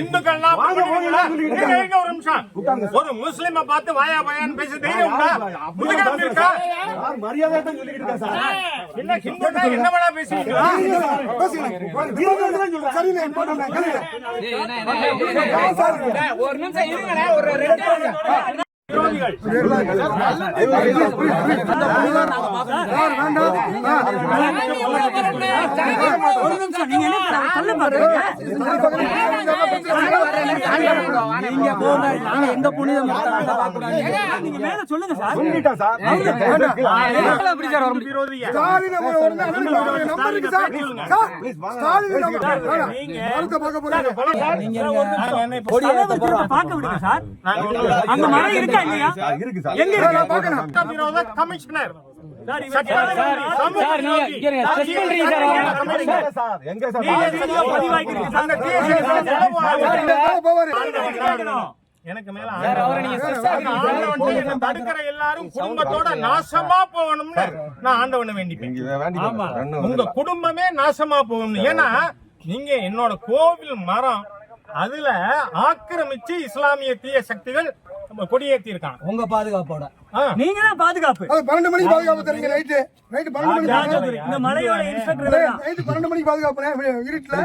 இந்துக்கள்லாம் ஒரு நிமிஷம் ஒரு முஸ்லிமை பார்த்து வாயா வாயான்னு பேச தைரியம் இருக்கா? என்ன வேணா பேசுவீங்களா? ஒரு நிமிஷம் இருங்க, ஒரு எந்த புனிதம் நீங்க மேல சொல்லுங்க சார். பார்க்க விடுங்க சார். அங்க மழை இருக்கா இல்லையா? கமிஷனர் எனக்கு மேல தடுக்கிற எல்லாரும் குடும்பத்தோட நாசமா போகணும்னு நான் ஆண்டவனை வேண்டிப்பேன். உங்க குடும்பமே நாசமா போகணும். ஏன்னா நீங்க என்னோட கோவில் மரம் அதுல ஆக்கிரமிச்சு இஸ்லாமிய தீய சக்திகள் கொடியேற்றி இருக்காங்க. உங்க பாதுகாப்போட நீங்க தான் பாதுகாப்பு. 12 மணிக்கு பாதுகாப்பு தரீங்க. நைட்டு 12 மணிக்கு இந்த மலையோட இன்ஸ்பெக்டர் நைட்டு 12 மணிக்கு பாதுகாப்பு இருட்டுல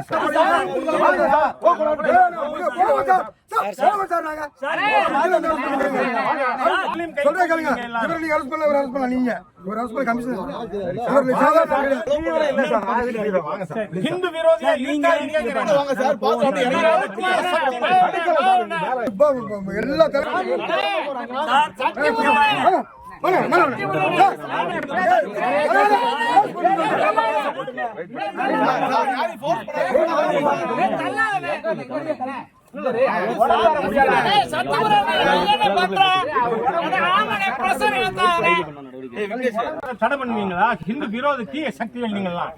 ஹிந்து விரோதியா எல்லா தடை பண்ணுவீங்களா? ஹிந்து விரோத தீய சக்திகள் நீங்கெல்லாம்